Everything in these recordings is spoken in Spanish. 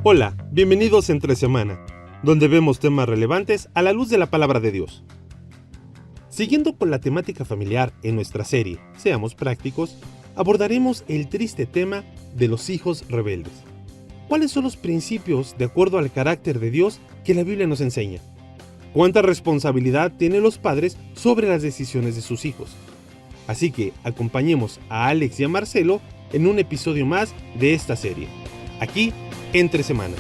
Hola, bienvenidos a Entre Semana, donde vemos temas relevantes a la luz de la palabra de Dios. Siguiendo con la temática familiar en nuestra serie Seamos Prácticos, abordaremos el triste tema de los hijos rebeldes. ¿Cuáles son los principios de acuerdo al carácter de Dios que la Biblia nos enseña? ¿Cuánta responsabilidad tienen los padres sobre las decisiones de sus hijos? Así que acompañemos a Alex y a Marcelo en un episodio más de esta serie, aquí Entre Semana.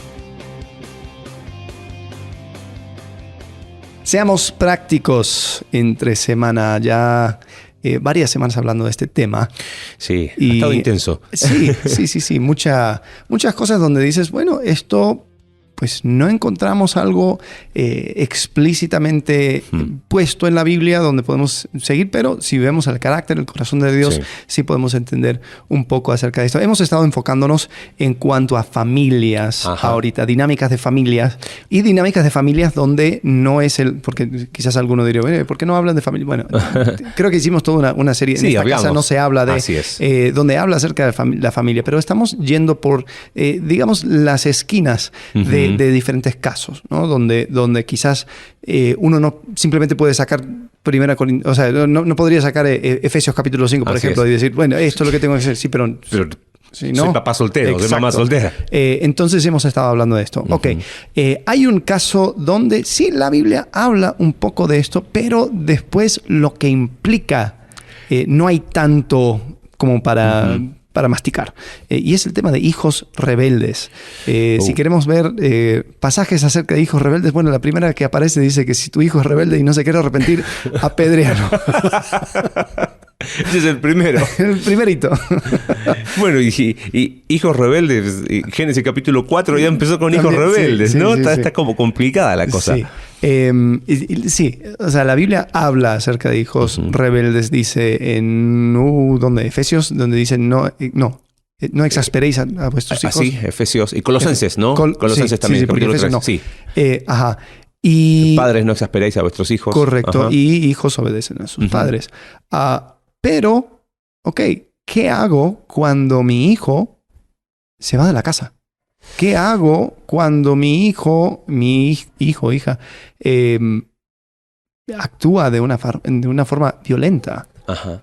Seamos prácticos entre semana, ya varias semanas hablando de este tema. Sí, ha estado intenso. Sí. Muchas cosas donde dices, bueno, esto pues no encontramos algo explícitamente puesto en la Biblia donde podemos seguir, pero si vemos el carácter, el corazón de Dios, sí podemos entender un poco acerca de esto. Hemos estado enfocándonos en cuanto a familias ahorita, dinámicas de familias y dinámicas de familias donde no es porque quizás alguno diría, ¿por qué no hablan de familia? Bueno, creo que hicimos toda una serie. En esta casa no se habla de, donde habla acerca de la familia, pero estamos yendo por, digamos, las esquinas de diferentes casos, ¿no? Donde quizás uno no simplemente puede sacar o sea, no podría sacar Efesios capítulo 5, por ejemplo, y decir, bueno, esto es lo que tengo que hacer. Sí, pero sí, ¿no? Soy papá soltero, soy mamá soltera. Entonces hemos estado hablando de esto. Ok. Hay un caso donde sí la Biblia habla un poco de esto, pero después lo que implica no hay tanto como para masticar. Y es el tema de hijos rebeldes. Si queremos ver pasajes acerca de hijos rebeldes, bueno, la primera que aparece dice que si tu hijo es rebelde y no se quiere arrepentir, apedréalo. Ese es el primero. El primerito. Bueno, y hijos rebeldes, Génesis capítulo 4 ya empezó con hijos rebeldes, ¿no? Está como complicada la cosa. Sí. O sea, la Biblia habla acerca de hijos rebeldes, dice en ¿dónde? Efesios, donde dice no exasperéis a vuestros hijos. Sí, Efesios y Colosenses, ¿no? Colosenses también, capítulo 3. No. Sí. Y padres, no exasperéis a vuestros hijos. Correcto. Y hijos obedecen a sus padres. Pero, ¿qué hago cuando mi hijo se va de la casa? ¿Qué hago cuando mi hijo, hija, actúa de una forma violenta?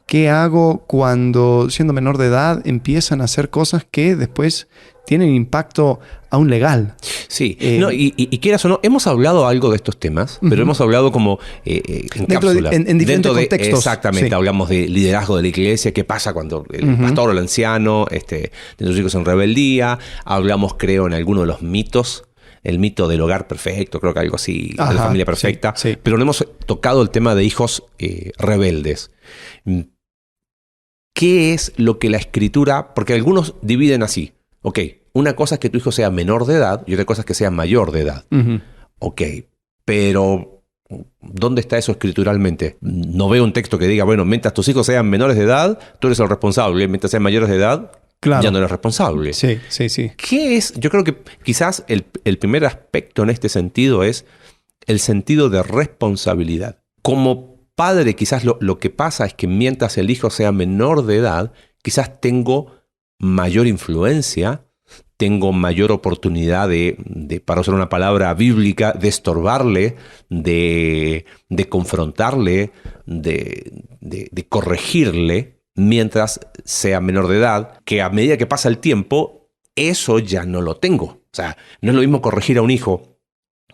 ¿Qué hago cuando, siendo menor de edad, empiezan a hacer cosas que después tienen impacto aún legal? Sí, y quieras o no, hemos hablado algo de estos temas, pero hemos hablado como en cápsula. En diferentes contextos. Exactamente, hablamos de liderazgo de la iglesia, qué pasa cuando el pastor o el anciano de sus hijos en rebeldía. Hablamos, creo, en alguno de los mitos, el mito del hogar perfecto, creo que algo así, de la familia perfecta, pero no hemos tocado el tema de hijos rebeldes. ¿Qué es lo que la Escritura? Porque algunos dividen así. Una cosa es que tu hijo sea menor de edad y otra cosa es que sea mayor de edad. Pero ¿dónde está eso escrituralmente? No veo un texto que diga, bueno, mientras tus hijos sean menores de edad, tú eres el responsable. Mientras sean mayores de edad, ya no eres responsable. Sí. ¿Qué es? Yo creo que quizás el primer aspecto en este sentido es el sentido de responsabilidad. Como padre, quizás lo que pasa es que mientras el hijo sea menor de edad, quizás tengo mayor influencia, tengo mayor oportunidad de, para usar una palabra bíblica, de estorbarle, de confrontarle, de corregirle, mientras sea menor de edad, que a medida que pasa el tiempo, eso ya no lo tengo. O sea, no es lo mismo corregir a un hijo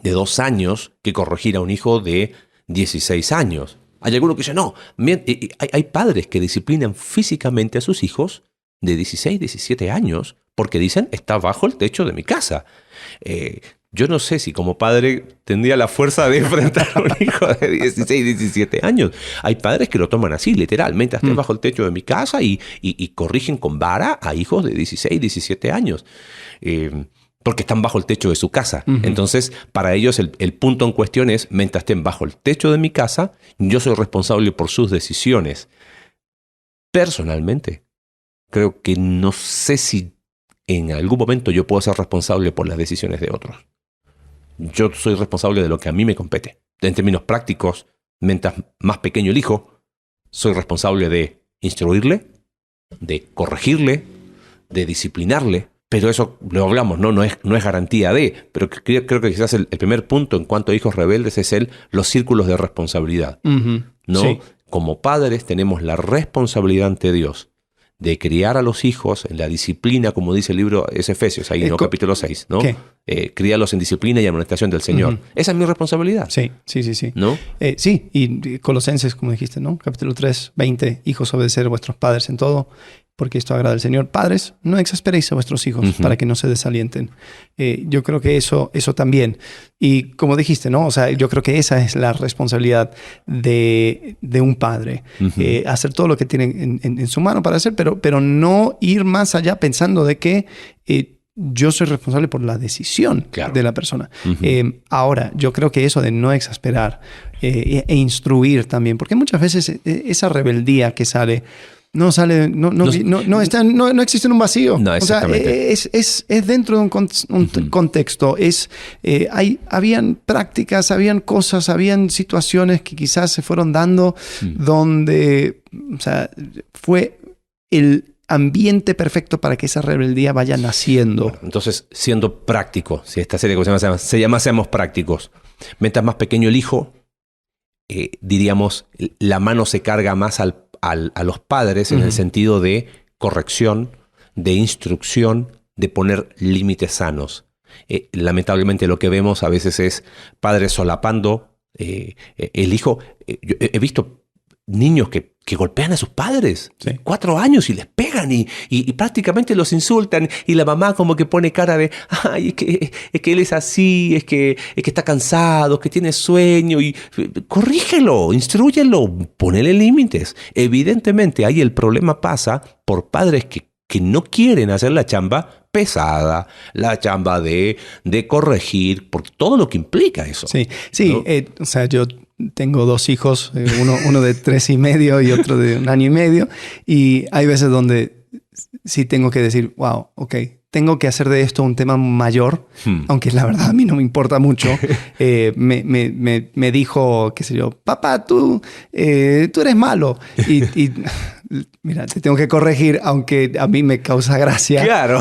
de 2 años que corregir a un hijo de 16 años. Hay algunos que dicen, no, hay padres que disciplinan físicamente a sus hijos de 16, 17 años, porque dicen, está bajo el techo de mi casa. Yo no sé si como padre tendría la fuerza de enfrentar a un hijo de 16, 17 años. Hay padres que lo toman así, literalmente, está bajo el techo de mi casa y corrigen con vara a hijos de 16, 17 años. Porque están bajo el techo de su casa. Entonces, para ellos el punto en cuestión es, mientras estén bajo el techo de mi casa, yo soy responsable por sus decisiones. Personalmente, creo que no sé si en algún momento yo puedo ser responsable por las decisiones de otros. Yo soy responsable de lo que a mí me compete. En términos prácticos, mientras más pequeño el hijo, soy responsable de instruirle, de corregirle, de disciplinarle. Pero eso lo hablamos, no es garantía de. Pero creo que quizás el primer punto en cuanto a hijos rebeldes es los círculos de responsabilidad. ¿No? Sí. Como padres tenemos la responsabilidad ante Dios de criar a los hijos en la disciplina, como dice el libro, es Efesios, ahí, ¿no? Capítulo 6, ¿no? Criarlos en disciplina y amonestación del Señor. Esa es mi responsabilidad. Sí. ¿No? Sí, y Colosenses, como dijiste, ¿no? Capítulo 3, 20, hijos, obedecer a vuestros padres en todo, porque esto agrada al Señor. Padres, no exasperéis a vuestros hijos para que no se desalienten. Yo creo que eso también. Y como dijiste, ¿no? O sea, yo creo que esa es la responsabilidad de un padre. Hacer todo lo que tiene en su mano para hacer, pero no ir más allá pensando de que yo soy responsable por la decisión de la persona. Ahora, yo creo que eso de no exasperar e instruir también, porque muchas veces esa rebeldía que sale... No existe en un vacío. No, exactamente. O sea, es dentro de un contexto. Habían prácticas, habían cosas, habían situaciones que quizás se fueron dando donde, o sea, fue el ambiente perfecto para que esa rebeldía vaya naciendo. Bueno, entonces, siendo práctico, si esta serie se llama Seamos Prácticos, mientras más pequeño el hijo, diríamos, la mano se carga más a los padres en el sentido de corrección, de instrucción, de poner límites sanos. Lamentablemente lo que vemos a veces es padres solapando el hijo. Yo he visto niños que golpean a sus padres, 4 años, y les pegan y prácticamente los insultan, y la mamá como que pone cara de ay, es que él es así, es que está cansado, que tiene sueño, y corrígelo, instrúyelo, ponele límites. Evidentemente ahí el problema pasa por padres que no quieren hacer la chamba pesada, la chamba de corregir, por todo lo que implica eso. Sí, ¿no? O sea, yo tengo 2 hijos, uno de 3 y medio y otro de 1 año y medio, y hay veces donde sí tengo que decir, wow, ok, tengo que hacer de esto un tema mayor, aunque la verdad a mí no me importa mucho. Me dijo, qué sé yo, papá, tú eres malo. Y mira, te tengo que corregir, aunque a mí me causa gracia. Claro.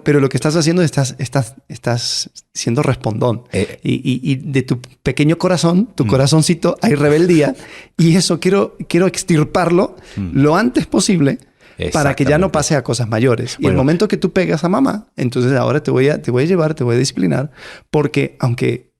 Pero lo que estás haciendo, estás siendo respondón. Y de tu pequeño corazón, tu corazoncito, hay rebeldía. Y eso quiero extirparlo lo antes posible, para que ya no pase a cosas mayores. Y el momento que tú pegas a mamá, entonces ahora te voy a llevar, te voy a disciplinar, porque aunque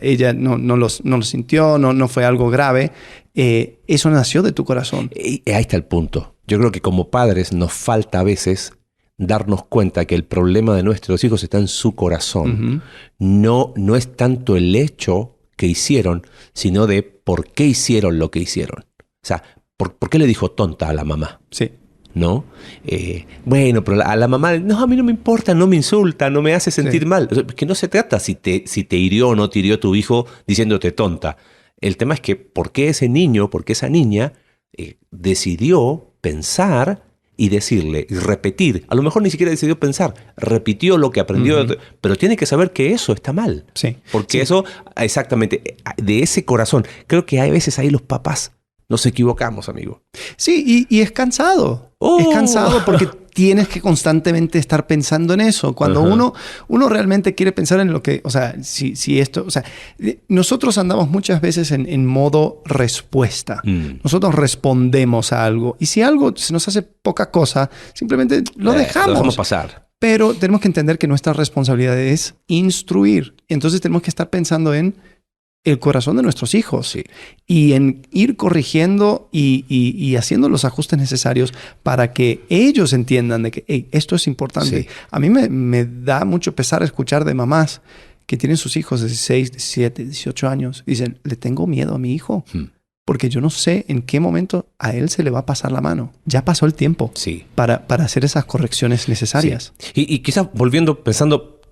ella no lo sintió, no fue algo grave, eso nació de tu corazón. Y ahí está el punto. Yo creo que como padres nos falta a veces darnos cuenta que el problema de nuestros hijos está en su corazón. No es tanto el hecho que hicieron, sino de por qué hicieron lo que hicieron. O sea, ¿por qué le dijo tonta a la mamá? Sí. ¿No? Bueno, pero a la mamá, no, a mí no me importa, no me insulta, no me hace sentir mal. O sea, que no se trata si te hirió o no te hirió tu hijo diciéndote tonta. El tema es que ¿por qué ese niño, por qué esa niña decidió pensar y decirle, y repetir? A lo mejor ni siquiera decidió pensar, repitió lo que aprendió, pero tiene que saber que eso está mal. Sí. Porque eso, exactamente, de ese corazón, creo que hay veces ahí los papás nos equivocamos, amigo. Sí, y es cansado. Es cansado porque tienes que constantemente estar pensando en eso. Cuando uno realmente quiere pensar en lo que... O sea, si esto... O sea, nosotros andamos muchas veces en modo respuesta. Nosotros respondemos a algo. Y si algo se nos hace poca cosa, simplemente lo dejamos. Lo dejamos pasar. Pero tenemos que entender que nuestra responsabilidad es instruir. Entonces tenemos que estar pensando en el corazón de nuestros hijos y en ir corrigiendo y haciendo los ajustes necesarios para que ellos entiendan de que hey, esto es importante. A mí me da mucho pesar escuchar de mamás que tienen sus hijos de 16, 17, 18 años y dicen, le tengo miedo a mi hijo porque yo no sé en qué momento a él se le va a pasar la mano. Ya pasó el tiempo para hacer esas correcciones necesarias. Y quizás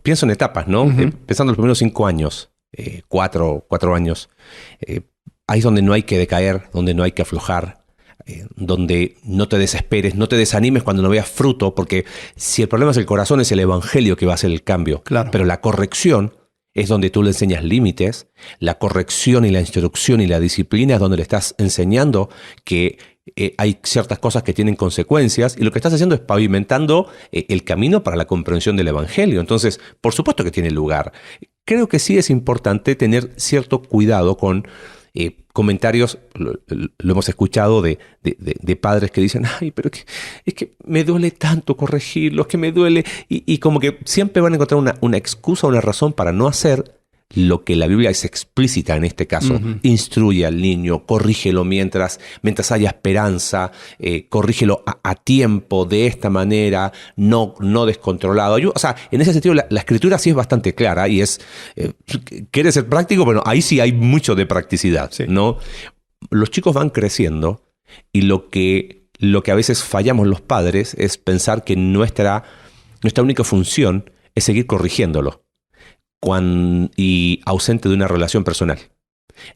pienso en etapas, ¿no? Pensando en los primeros 5 años. 4 años, ahí es donde no hay que decaer, donde no hay que aflojar, donde no te desesperes, no te desanimes cuando no veas fruto, porque si el problema es el corazón, es el evangelio que va a hacer el cambio. Claro. Pero la corrección es donde tú le enseñas límites, la corrección y la instrucción y la disciplina es donde le estás enseñando que hay ciertas cosas que tienen consecuencias y lo que estás haciendo es pavimentando el camino para la comprensión del Evangelio. Entonces, por supuesto que tiene lugar. Creo que sí es importante tener cierto cuidado con comentarios, lo hemos escuchado de padres que dicen, ay, pero es que me duele tanto corregirlos, que me duele, y como que siempre van a encontrar una excusa, una razón para no hacer lo que la Biblia es explícita en este caso. Uh-huh. Instruye al niño, corrígelo mientras haya esperanza, corrígelo a tiempo, de esta manera, no descontrolado. O sea, en ese sentido la Escritura sí es bastante clara y es, quiere ser práctico, pero ahí sí hay mucho de practicidad, sí, ¿no? Los chicos van creciendo y lo que a veces fallamos los padres es pensar que nuestra única función es seguir corrigiéndolo. Y ausente de una relación personal.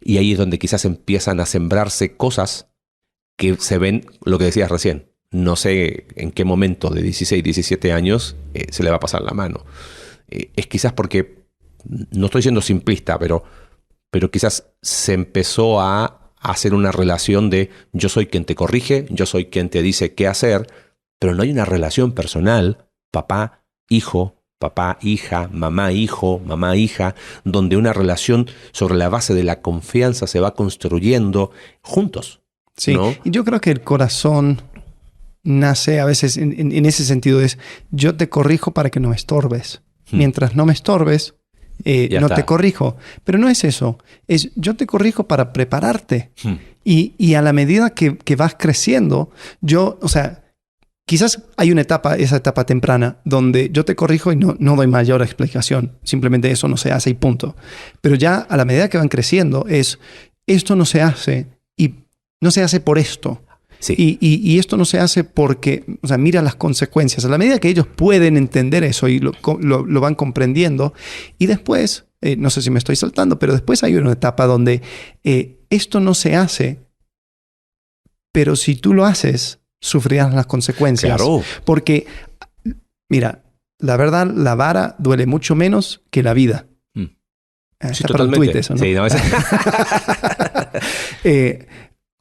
Y ahí es donde quizás empiezan a sembrarse cosas que se ven, lo que decías recién, no sé en qué momento de 16, 17 años se le va a pasar la mano. Es quizás porque, no estoy siendo simplista, pero quizás se empezó a hacer una relación de yo soy quien te corrige, yo soy quien te dice qué hacer, pero no hay una relación personal, papá, hijo, papá, hija, mamá, hijo, mamá, hija, donde una relación sobre la base de la confianza se va construyendo juntos. Sí, ¿no? Y yo creo que el corazón nace a veces en ese sentido, es yo te corrijo para que no me estorbes. Mientras no me estorbes, no te corrijo. Pero no es eso, es yo te corrijo para prepararte. Y a la medida que vas creciendo, quizás hay esa etapa temprana donde yo te corrijo y no doy mayor explicación. Simplemente eso no se hace y punto. Pero ya a la medida que van creciendo esto no se hace y no se hace por esto. Sí. Y esto no se hace porque, mira las consecuencias. A la medida que ellos pueden entender eso y lo van comprendiendo. Y después, no sé si me estoy saltando, pero después hay una etapa donde esto no se hace, pero si tú lo haces, sufrirás las consecuencias. Claro. Porque, mira, la verdad, la vara duele mucho menos que la vida. Sí, totalmente. Tweet eso, ¿no? Sí, no,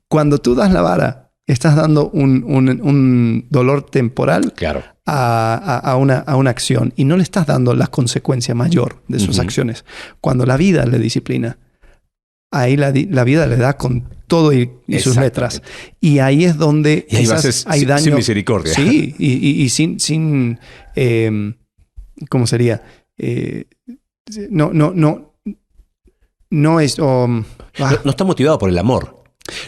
cuando tú das la vara, estás dando un dolor temporal, claro, a una acción y no le estás dando la consecuencia mayor de sus acciones. Cuando la vida le disciplina, ahí la vida le da con todo y sus letras. Y ahí es donde y ahí hay daño. Sin misericordia. Sí, y sin ¿cómo sería? No es... no está motivado por el amor.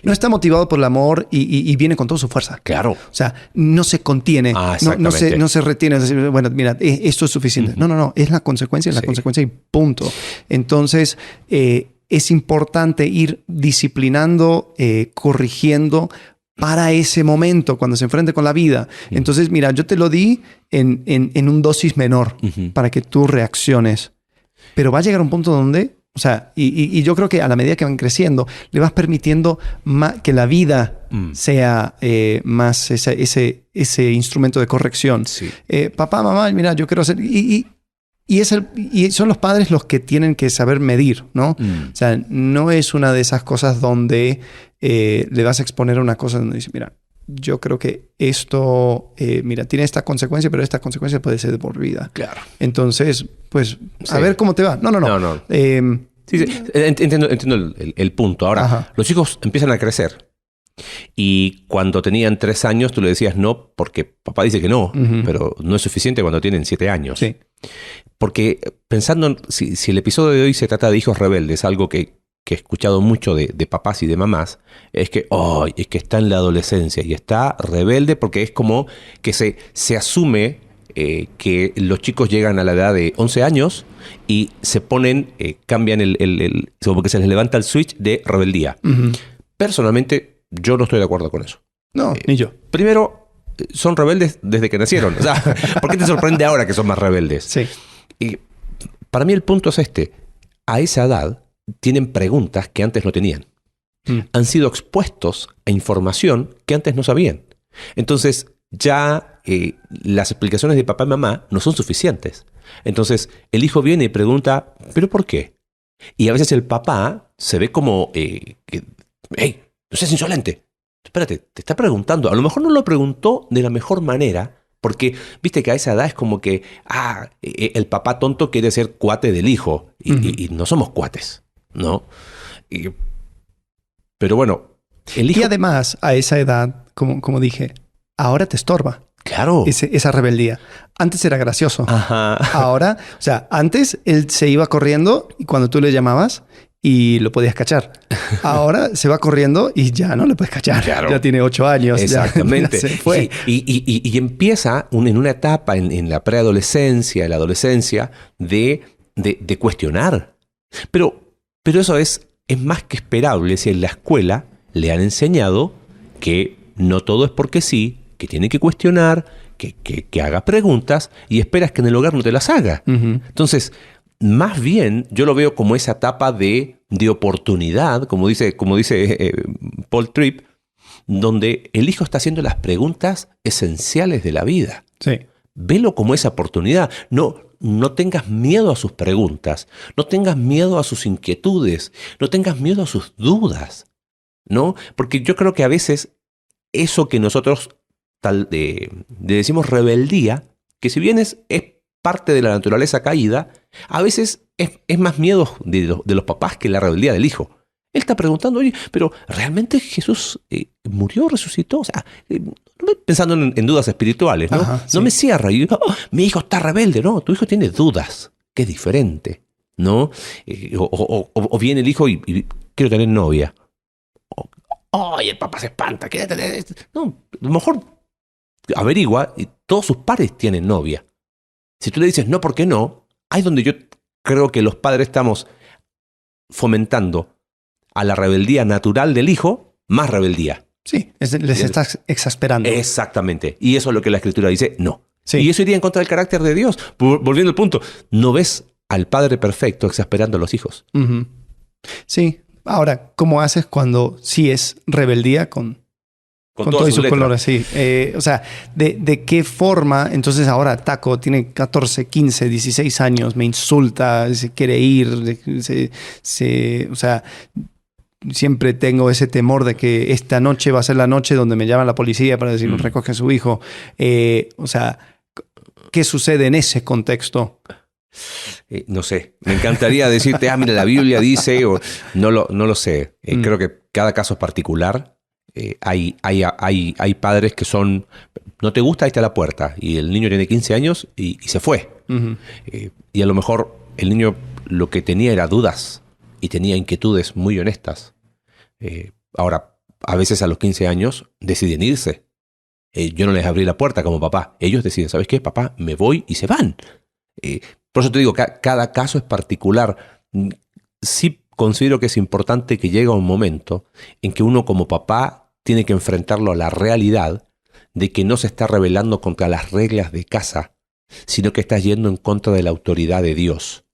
No está motivado por el amor y viene con toda su fuerza. Claro. O sea, no se contiene, no se retiene. Bueno, mira, esto es suficiente. No, es la consecuencia, y punto. Entonces, es importante ir disciplinando, corrigiendo para ese momento, cuando se enfrente con la vida. Entonces, mira, yo te lo di en un dosis menor para que tú reacciones. Pero va a llegar un punto donde... y yo creo que a la medida que van creciendo, le vas permitiendo que la vida sea más ese instrumento de corrección. Sí. Papá, mamá, mira, yo quiero hacer... Y son los padres los que tienen que saber medir, ¿no? O sea, no es una de esas cosas donde le vas a exponer una cosa donde dices, mira, yo creo que esto, tiene esta consecuencia, pero esta consecuencia puede ser de por vida. Claro. Entonces, pues, a ver cómo te va. No. Sí. Entiendo el punto. Ahora, los chicos empiezan a crecer. Y cuando tenían 3 años, tú le decías no, porque papá dice que no, pero no es suficiente cuando tienen 7 años. Sí. Porque pensando, si el episodio de hoy se trata de hijos rebeldes, algo que he escuchado mucho de papás y de mamás, es que está en la adolescencia y está rebelde porque es como que se asume que los chicos llegan a la edad de 11 años y se ponen, cambian como que se les levanta el switch de rebeldía. Personalmente, yo no estoy de acuerdo con eso. No, ni yo. Primero, son rebeldes desde que nacieron. O sea, ¿por qué te sorprende ahora que son más rebeldes? Sí. Y para mí el punto es a esa edad tienen preguntas que antes no tenían. Han sido expuestos a información que antes no sabían. Entonces, ya las explicaciones de papá y mamá no son suficientes. Entonces, el hijo viene y pregunta, ¿pero por qué? Y a veces el papá se ve como, ¡hey, no seas insolente! espérate, te está preguntando. A lo mejor no lo preguntó de la mejor manera, porque viste que a esa edad es como que, el papá tonto quiere ser cuate del hijo, y no somos cuates, ¿no? Pero bueno, el hijo... Y además, a esa edad, como dije, ahora te estorba. Claro. Esa rebeldía. Antes era gracioso. Ajá. Ahora, o sea, antes él se iba corriendo y cuando tú le llamabas y lo podías cachar. Ahora se va corriendo y ya no le puedes cachar. Claro. Ya tiene 8 años. Exactamente. Ya se fue. Y empieza en una etapa en la preadolescencia, en la adolescencia, de cuestionar. Pero eso es más que esperable si en la escuela le han enseñado que no todo es porque sí, que tiene que cuestionar, que haga preguntas y esperas que en el hogar no te las haga. Entonces, más bien yo lo veo como esa etapa de oportunidad, como dice Paul Tripp, donde el hijo está haciendo las preguntas esenciales de la vida. Sí. Velo como esa oportunidad. No tengas miedo a sus preguntas, no tengas miedo a sus inquietudes, no tengas miedo a sus dudas, ¿no? Porque yo creo que a veces eso que nosotros le decimos rebeldía, que si bien es parte de la naturaleza caída, a veces es más miedo de los papás que la rebeldía del hijo. Él está preguntando, oye, pero ¿realmente Jesús murió, resucitó? O sea, pensando en dudas espirituales, ¿no? Ajá, sí. No me cierra. Y mi hijo está rebelde. No, tu hijo tiene dudas, que es diferente, ¿no? O viene el hijo y quiero tener novia. ¡Ay, el papá se espanta! No, a lo mejor averigua y todos sus pares tienen novia. Si tú le dices no, ¿por qué no? Ahí es donde yo creo que los padres estamos fomentando a la rebeldía natural del hijo, más rebeldía. Sí, les estás exasperando. Exactamente. Y eso es lo que la Escritura dice, no. Sí. Y eso iría en contra del carácter de Dios. Volviendo al punto, no ves al padre perfecto exasperando a los hijos. Sí. Ahora, ¿cómo haces cuando sí es rebeldía con todos sus colores? Sí. O sea, ¿de qué forma? Entonces ahora Taco tiene 14, 15, 16 años, me insulta, se quiere ir, o sea, siempre tengo ese temor de que esta noche va a ser la noche donde me llama la policía para decir, recoge a su hijo. O sea, ¿qué sucede en ese contexto? No sé, me encantaría decirte, mira, la Biblia dice, o no lo sé. Creo que cada caso es particular. Hay padres que son, no te gusta, ahí está la puerta. Y el niño tiene 15 años y se fue. Y a lo mejor el niño lo que tenía era dudas y tenía inquietudes muy honestas. Ahora, a veces a los 15 años deciden irse. Yo no les abrí la puerta como papá. Ellos deciden, ¿sabes qué, papá? Me voy y se van. Por eso te digo, cada caso es particular. Sí considero que es importante que llegue un momento en que uno como papá tiene que enfrentarlo a la realidad de que no se está rebelando contra las reglas de casa, sino que está yendo en contra de la autoridad de Dios.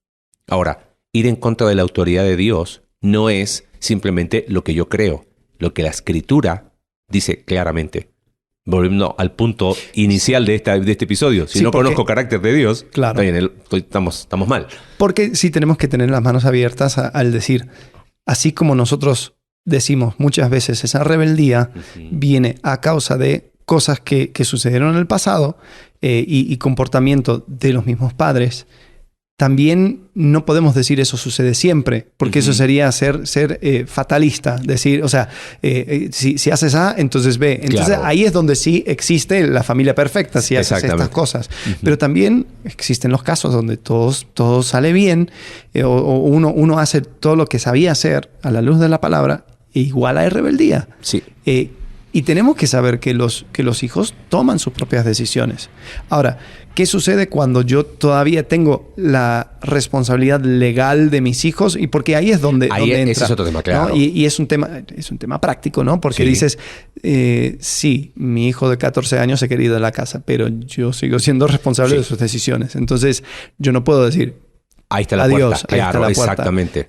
Ahora, ir en contra de la autoridad de Dios no es simplemente lo que yo creo, lo que la Escritura dice claramente. Volviendo al punto inicial de este episodio. Si no conozco carácter de Dios, claro, estamos mal. Porque sí tenemos que tener las manos abiertas al decir, así como nosotros decimos muchas veces, esa rebeldía viene a causa de cosas que sucedieron en el pasado y comportamiento de los mismos padres. También no podemos decir eso sucede siempre, porque eso sería ser fatalista. Decir, o sea, si haces A, entonces B. Entonces claro, ahí es donde sí existe la familia perfecta, si haces estas cosas. Pero también existen los casos donde todo sale bien, o uno hace todo lo que sabía hacer a la luz de la palabra, e igual hay rebeldía. Sí. Y tenemos que saber que los hijos toman sus propias decisiones. Ahora, ¿qué sucede cuando yo todavía tengo la responsabilidad legal de mis hijos? Y porque ahí es donde entra. Ese es otro tema, claro. ¿No? Y es un tema práctico, ¿no? Porque dices, sí, mi hijo de 14 años se quiere ir de la casa, pero yo sigo siendo responsable de sus decisiones. Entonces, yo no puedo decir, Ahí está la Adiós, puerta. ahí Claro, está la puerta. exactamente.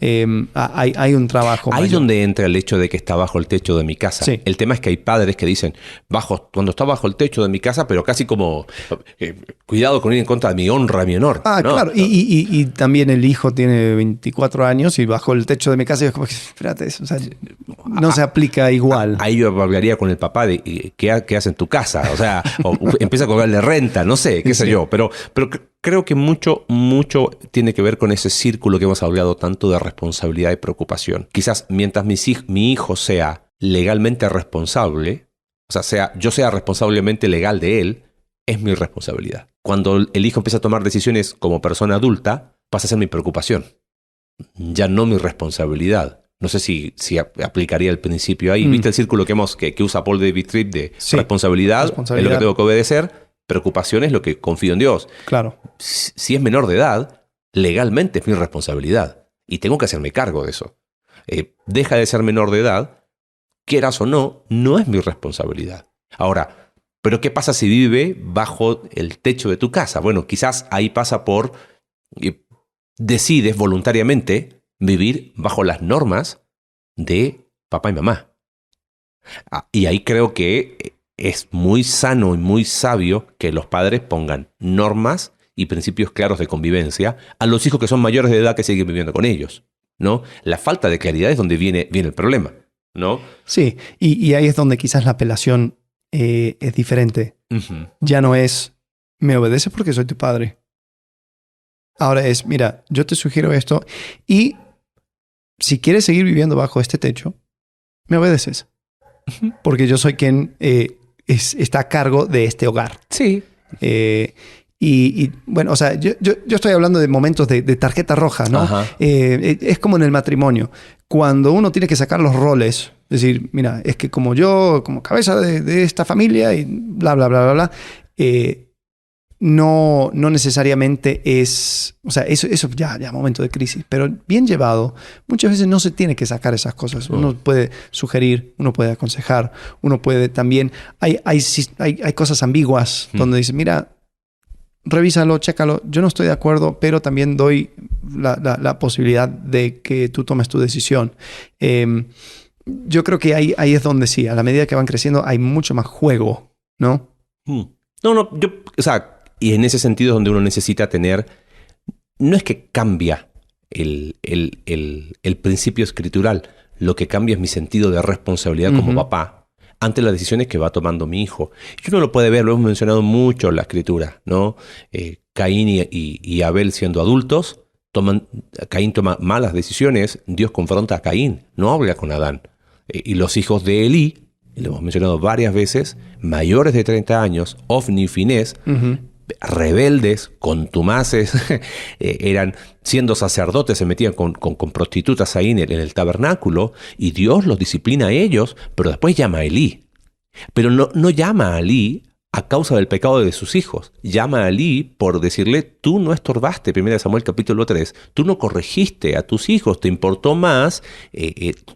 Hay un trabajo Ahí mayor. donde entra el hecho de que está bajo el techo de mi casa. Sí. El tema es que hay padres que dicen, cuando está bajo el techo de mi casa, pero casi como, cuidado con ir en contra de mi honra, mi honor. No, Claro. no. Y también el hijo tiene 24 años y bajo el techo de mi casa y es como que, espérate, o sea, no se aplica igual. Ahí yo hablaría con el papá de qué hace en tu casa. O sea, o empieza a cobrarle renta, no sé, qué sé yo. Pero creo que mucho tiene que ver con ese círculo que hemos hablado tanto de responsabilidad y preocupación. Quizás mientras mi hijo sea legalmente responsable, o sea, yo sea responsablemente legal de él, es mi responsabilidad. Cuando el hijo empieza a tomar decisiones como persona adulta, pasa a ser mi preocupación, ya no mi responsabilidad. No sé si aplicaría el principio ahí. ¿Viste el círculo que usa Paul David Tripp de responsabilidad es lo que tengo que obedecer? Preocupación es lo que confío en Dios. Claro. Si es menor de edad, legalmente es mi responsabilidad y tengo que hacerme cargo de eso. Deja de ser menor de edad, quieras o no, no es mi responsabilidad. Ahora, ¿pero qué pasa si vive bajo el techo de tu casa? Bueno, quizás ahí pasa por decides voluntariamente vivir bajo las normas de papá y mamá. Y ahí creo que es muy sano y muy sabio que los padres pongan normas y principios claros de convivencia a los hijos que son mayores de edad que siguen viviendo con ellos, ¿no? La falta de claridad es donde viene el problema, ¿no? Sí, y ahí es donde quizás la apelación es diferente. Uh-huh. Ya no es, me obedeces porque soy tu padre. Ahora es, mira, yo te sugiero esto y si quieres seguir viviendo bajo este techo, me obedeces. Uh-huh. Porque yo soy quien está a cargo de este hogar. Sí. Y bueno, o sea, yo estoy hablando de momentos de tarjeta roja, ¿no? Es como en el matrimonio. Cuando uno tiene que sacar los roles, decir, mira, es que como yo, como cabeza de esta familia y bla, bla, bla, bla, bla, no necesariamente es, o sea, eso ya momento de crisis, pero bien llevado, muchas veces no se tiene que sacar esas cosas. Uno puede sugerir, uno puede aconsejar, uno puede también, hay cosas ambiguas donde dice, mira, revísalo, chécalo, yo no estoy de acuerdo, pero también doy la posibilidad de que tú tomes tu decisión. Yo creo que ahí es donde sí, a la medida que van creciendo hay mucho más juego, ¿no? Y en ese sentido es donde uno necesita tener, no es que cambia el principio escritural, lo que cambia es mi sentido de responsabilidad como papá ante las decisiones que va tomando mi hijo. Y uno lo puede ver, lo hemos mencionado mucho en la escritura, ¿no? Caín y Abel siendo adultos, Caín toma malas decisiones, Dios confronta a Caín, no habla con Adán. Y los hijos de Elí, lo hemos mencionado varias veces, mayores de 30 años, Ofni y Finés, rebeldes, contumaces, eran siendo sacerdotes, se metían con prostitutas ahí en el tabernáculo, y Dios los disciplina a ellos, pero después llama a Elí. Pero no llama a Elí a causa del pecado de sus hijos. Llama a Elí por decirle, tú no estorbaste, 1 Samuel capítulo 3, tú no corregiste a tus hijos, te importó más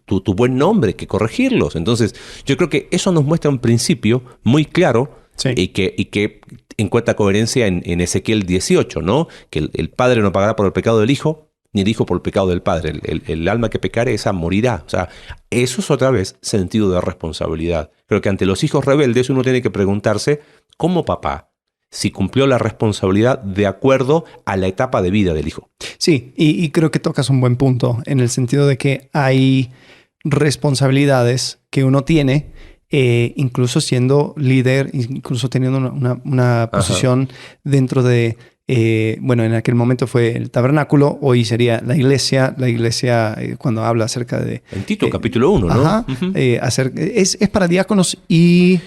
tu buen nombre que corregirlos. Entonces, yo creo que eso nos muestra un principio muy claro, sí, y que encuentra coherencia en Ezequiel 18, ¿no? Que el padre no pagará por el pecado del hijo, ni el hijo por el pecado del padre. El alma que pecare, esa morirá. O sea, eso es otra vez sentido de responsabilidad. Creo que ante los hijos rebeldes uno tiene que preguntarse, como papá, si cumplió la responsabilidad de acuerdo a la etapa de vida del hijo. Sí, y creo que tocas un buen punto, en el sentido de que hay responsabilidades que uno tiene, incluso siendo líder, incluso teniendo una posición dentro de, en aquel momento fue el tabernáculo, hoy sería la iglesia cuando habla acerca de... En Tito capítulo 1, ¿no? Ajá, ¿es para diáconos y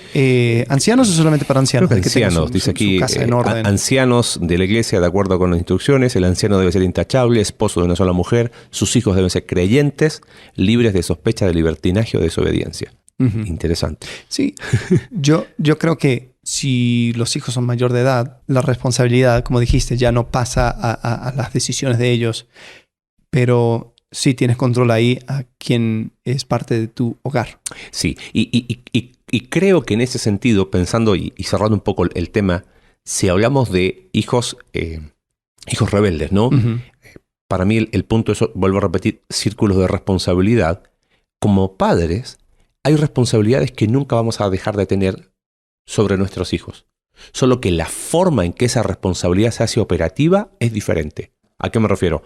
ancianos o solamente para ancianos? Creo que ancianos, dice aquí, ancianos de la iglesia de acuerdo con las instrucciones, el anciano debe ser intachable, esposo de una sola mujer, sus hijos deben ser creyentes, libres de sospecha de libertinaje o desobediencia. Interesante. Sí, yo creo que si los hijos son mayor de edad, la responsabilidad, como dijiste, ya no pasa a las decisiones de ellos, pero sí tienes control ahí a quien es parte de tu hogar. Sí, y creo que en ese sentido, pensando y cerrando un poco el tema, si hablamos de hijos rebeldes, ¿no? para mí el punto es, vuelvo a repetir, círculos de responsabilidad. Como padres, hay responsabilidades que nunca vamos a dejar de tener sobre nuestros hijos. Solo que la forma en que esa responsabilidad se hace operativa es diferente. ¿A qué me refiero?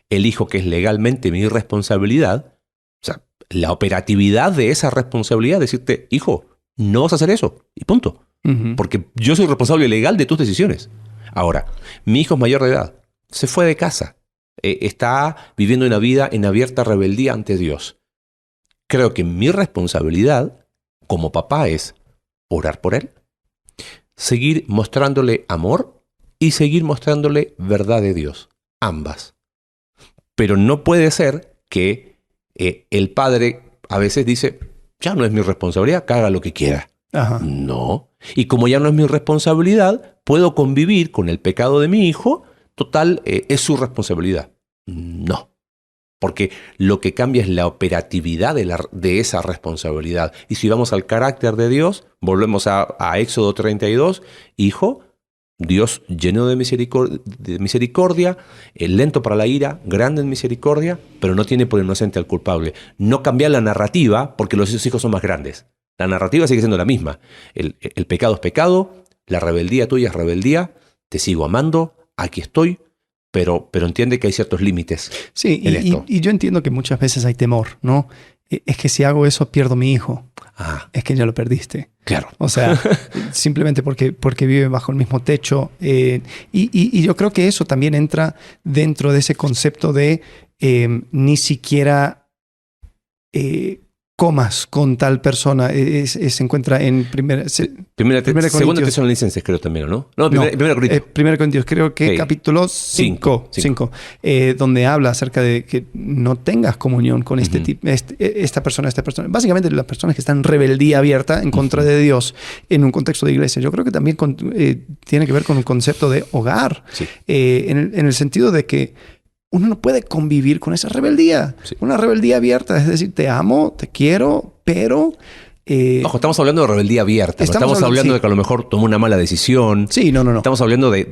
El hijo que es legalmente mi responsabilidad, o sea, la operatividad de esa responsabilidad, decirte, hijo, no vas a hacer eso, y punto. Porque yo soy responsable legal de tus decisiones. Ahora, mi hijo es mayor de edad, se fue de casa, está viviendo una vida en abierta rebeldía ante Dios. Creo que mi responsabilidad como papá es orar por él, seguir mostrándole amor y seguir mostrándole verdad de Dios. Ambas. Pero no puede ser que el padre a veces dice, ya no es mi responsabilidad, que haga lo que quiera. Ajá. No. Y como ya no es mi responsabilidad, puedo convivir con el pecado de mi hijo. Total, es su responsabilidad. No. Porque lo que cambia es la operatividad de esa responsabilidad. Y si vamos al carácter de Dios, volvemos a Éxodo 32, hijo, Dios lleno de misericordia, lento para la ira, grande en misericordia, pero no tiene por inocente al culpable. No cambia la narrativa porque los hijos son más grandes. La narrativa sigue siendo la misma. El pecado es pecado, la rebeldía tuya es rebeldía, te sigo amando, aquí estoy, pero entiende que hay ciertos límites. Sí, y yo entiendo que muchas veces hay temor, ¿no? Es que si hago eso pierdo a mi hijo. Es que ya lo perdiste. Claro. O sea, simplemente porque vive bajo el mismo techo. Y yo creo que eso también entra dentro de ese concepto de ni siquiera comas con tal persona. Se encuentra en Segunda Tesalonicenses, creo también, ¿no? No, Primera Corintios. Primera Corintios, creo que capítulo 5, donde habla acerca de que no tengas comunión con esta persona. Básicamente las personas que están en rebeldía abierta en contra de Dios en un contexto de iglesia. Yo creo que también tiene que ver con un concepto de hogar, en el sentido de que uno no puede convivir con esa rebeldía. Sí. Una rebeldía abierta. Es decir, te amo, te quiero, pero... Ojo, estamos hablando de rebeldía abierta. Estamos hablando de que a lo mejor tomó una mala decisión. Sí, no. Estamos hablando de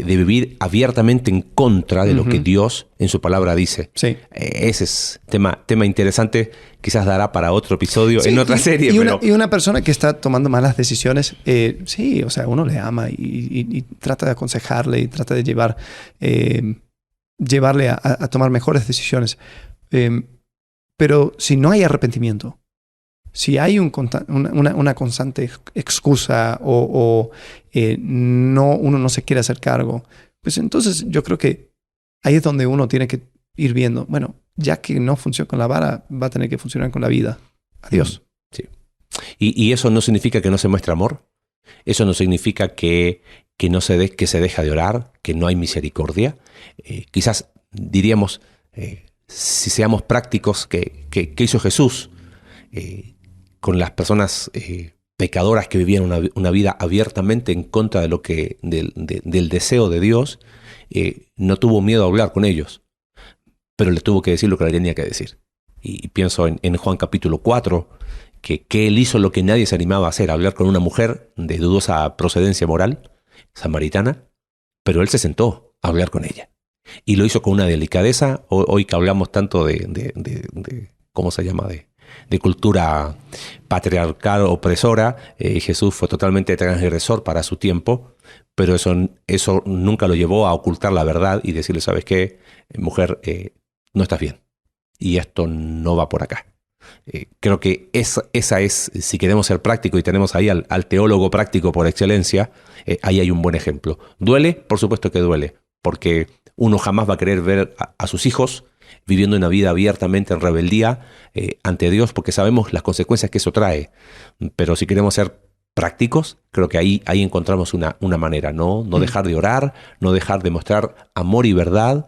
vivir abiertamente en contra de lo que Dios en su palabra dice. Sí. Ese es tema interesante. Quizás dará para otro episodio en otra serie. Y una persona que está tomando malas decisiones, o sea, uno le ama y trata de aconsejarle y trata de llevarle a tomar mejores decisiones. Pero si no hay arrepentimiento, si hay una constante excusa o uno no se quiere hacer cargo, pues entonces yo creo que ahí es donde uno tiene que ir viendo, bueno, ya que no funciona con la vara, va a tener que funcionar con la vida. Adiós. Sí. ¿Y eso no significa que no se muestre amor? ¿Eso no significa que se deja de orar, que no hay misericordia? Quizás diríamos, si seamos prácticos, que hizo Jesús con las personas pecadoras que vivían una vida abiertamente en contra de del deseo de Dios. No tuvo miedo a hablar con ellos, pero le tuvo que decir lo que le tenía que decir. Y pienso en Juan capítulo 4, que él hizo lo que nadie se animaba a hacer, hablar con una mujer de dudosa procedencia moral, samaritana, pero él se sentó a hablar con ella. Y lo hizo con una delicadeza. Hoy que hablamos tanto de ¿cómo se llama? De cultura patriarcal opresora, Jesús fue totalmente transgresor para su tiempo, pero eso nunca lo llevó a ocultar la verdad y decirle, ¿sabes qué? Mujer, no estás bien. Y esto no va por acá. Creo que esa es, si queremos ser prácticos y tenemos ahí al teólogo práctico por excelencia, ahí hay un buen ejemplo. ¿Duele? Por supuesto que duele, porque uno jamás va a querer ver a sus hijos viviendo una vida abiertamente en rebeldía ante Dios, porque sabemos las consecuencias que eso trae. Pero si queremos ser prácticos, creo que ahí encontramos una manera, no dejar de orar, no dejar de mostrar amor y verdad,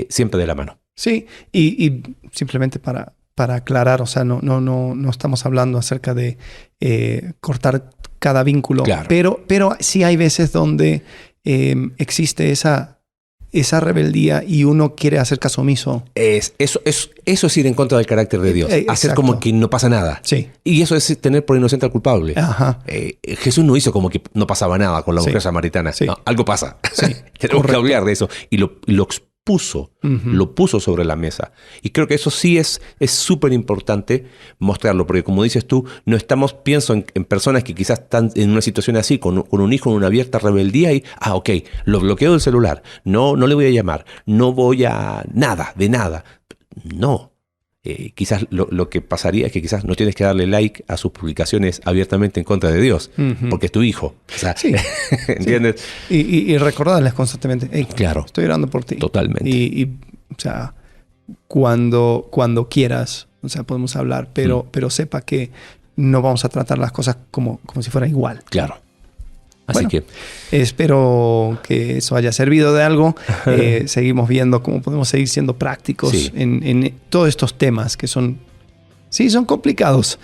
siempre de la mano. Sí, y simplemente para aclarar, o sea, no estamos hablando acerca de cortar cada vínculo, claro. pero sí hay veces donde existe esa rebeldía y uno quiere hacer caso omiso. Eso es ir en contra del carácter de Dios. Hacer como que no pasa nada. Sí. Y eso es tener por inocente al culpable. Ajá. Jesús no hizo como que no pasaba nada con la mujer samaritana. Sí. No, algo pasa. Sí. Tenemos que hablar de eso. Y lo puso sobre la mesa. Y creo que eso sí es súper importante mostrarlo, porque como dices tú, pienso en personas que quizás están en una situación así, con un hijo en una abierta rebeldía y, ok, lo bloqueo del celular, no le voy a llamar, no voy a nada, de nada. No. Quizás lo que pasaría es que quizás no tienes que darle like a sus publicaciones abiertamente en contra de Dios, porque es tu hijo. O sea, sí. ¿entiendes? Sí. Y recordarles constantemente, hey, claro, estoy orando por ti. Totalmente. Y o sea, cuando quieras, o sea, podemos hablar, pero sepa que no vamos a tratar las cosas como si fuera igual. Claro. Así que espero que eso haya servido de algo. Seguimos viendo cómo podemos seguir siendo prácticos en todos estos temas que son complicados.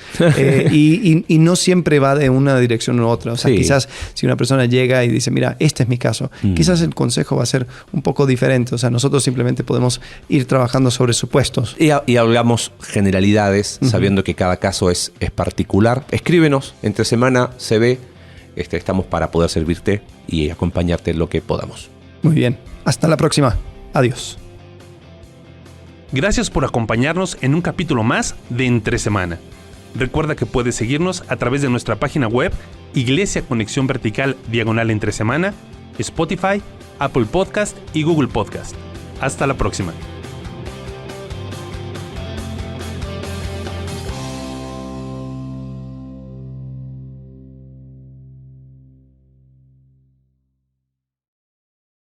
Y no siempre va de una dirección u otra. O sea, quizás si una persona llega y dice, mira, este es mi caso, quizás el consejo va a ser un poco diferente. O sea, nosotros simplemente podemos ir trabajando sobre supuestos. Y hablamos generalidades, sabiendo que cada caso es particular. Escríbenos, entre semana se ve. Estamos para poder servirte y acompañarte en lo que podamos. Muy bien. Hasta la próxima. Adiós. Gracias por acompañarnos en un capítulo más de Entre Semana. Recuerda que puedes seguirnos a través de nuestra página web Iglesia Conexión Vertical /Entre Semana, Spotify, Apple Podcast y Google Podcast. Hasta la próxima.